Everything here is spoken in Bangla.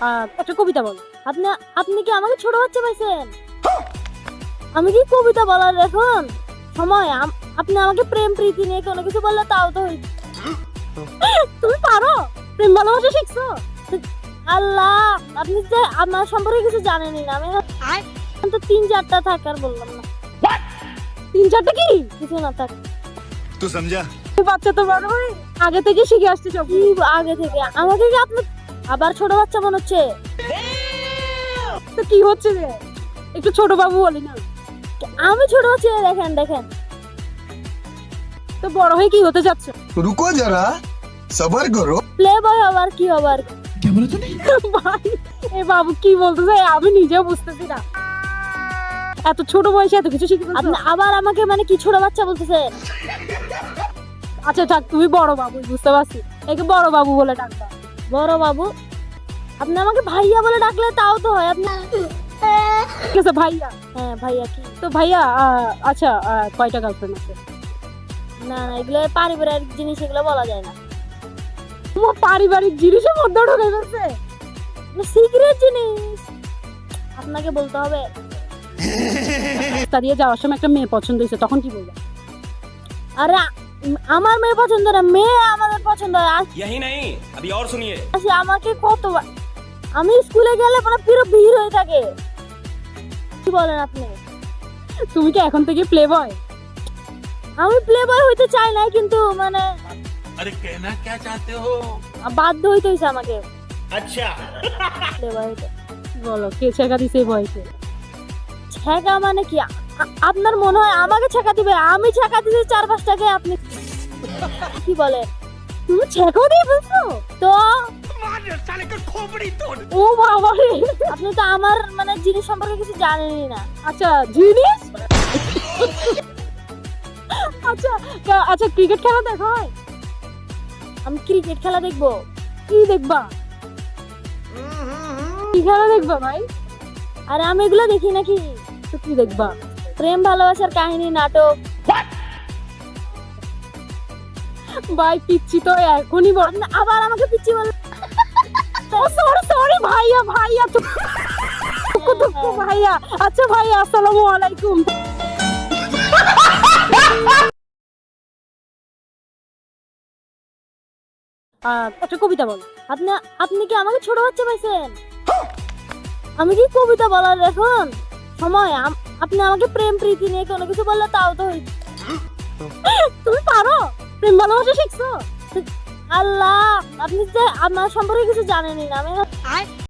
একটা কবিতা বল। আপনি আপনি কি আমাকে ছোট বাচ্চা পাইছেন? আমি কি কবিতা বলার এখন সময়? আপনি আমাকে প্রেম প্রীতি নিয়ে কোনো কিছু বললে তাও তো তুমি পারো? প্রেম ভালোবাসা শিখছো? আল্লাহ, আপনি যে আমার সম্পর্কে কিছু জানেনই না। আমি তো 3-4টা থাকার বললাম না। 3-4টা কি কিছু না থাক। तू समझा? বাচ্চা তো বড় হয় আগে থেকে শিখে আসছে সব। কি আগে থেকে? আমাকে কি আপনি আবার ছোট বাচ্চা মনে হচ্ছে? তো কি হচ্ছে রে? একটু ছোট বাবু বলি না। আমি ছোট বাচ্চা? দেখেন দেখেন তো বড় হয়ে কি হতে যাচ্ছে? रुको जरा सबर करो। প্লে বয় আবার কি আবার? क्या बोला तूने? ভাই এ বাবু কি বলতেছে আমি নিজেও বুঝতেছি না। এত ছোট বয়সে এত কিছু শিখে আপনি আবার আমাকে মানে কি ছোট বাচ্চা বলতেছেন? আচ্ছা থাক, তুমি বড় বাবু, বুঝতে পারছি। একে বড় বাবু বলে ডাকবা। বড় বাবু? আপনি আমাকে ভাইয়া বলে ডাকলে তাও তো হয়। আপনি ঠিক আছে ভাইয়া। হ্যাঁ ভাইয়া। কি তো ভাইয়া? আচ্ছা কয়টা গার্লফ্রেন্ড আছে? না না, এগুলো পারিবারিক জিনিস, এগুলো বলা যায় না। তোমার পারিবারিক জিনিসের মধ্যে ঢুকে গেছে, সিক্রেট জিনিস আপনাকে বলতে হবে। দাঁড়িয়ে যাওয়ার সময় একটা মেয়ে পছন্দ হয়েছে, তখন কি বলবো? আরে আমার মেয়ে পছন্দ না, মেয়ে আমাদের পছন্দ হয়। यही नहीं, अभी और सुनिए। আমাকে কতবার আমি স্কুলে গেলে মানে পুরো ভিড় হয়ে থাকে। কি বলেন আপনি? তুমি কি এখন থেকে প্লে বয়? আমি প্লে বয় হইতে চাই না, কিন্তু মানে अरे कहना क्या चाहते हो? বাধ্য হইতে হইছে আমাকে अच्छा। প্লে বয় হইতে। বলো কে ছেকা দিছে এই বয়সে? ছেকা মানে কি? আপনার মনে হয় আমাকে ছেকা দিবে? আমি ছেকা দিছি 4-5টাকে, আপনি কি বলেন? তুমি ছেকাও দিয়ে ফেলছো তো? ও বাবা রে, আপনি তো আমার মানে জিনিস সম্পর্কে কিছু জানেনই না। আচ্ছা জিনিস? আচ্ছা আচ্ছা ক্রিকেট খেলা দেখা হয়? আমি ক্রিকেট খেলা দেখবো? কি দেখবা? কি খেলা দেখবা ভাই? আরে আমি এগুলো দেখি নাকি? তো কি দেখবা? প্রেম ভালোবাসার কাহিনী, নাটক। ভাই পিচ্ছি তো এখনই বল। আবার আমাকে পিচ্ছি বল। সরি সরি ভাইয়া, ভাইয়া ভাইয়া। আচ্ছা ভাইয়া, আসসালামু আলাইকুম। একটা কবিতা বল। আপনি আপনি কি আমাকে ছোট বাচ্চা পাইছেন? আমি কি কবিতা বলার এখন সময়? আপনি আমাকে প্রেম প্রীতি নিয়ে কোনো কিছু বললে তাও তো তুমি পারো? প্রেম ভালোবাসা শিখছো? আল্লাহ, আপনি যে আমার সম্পর্কে কিছু জানেনই না। আমি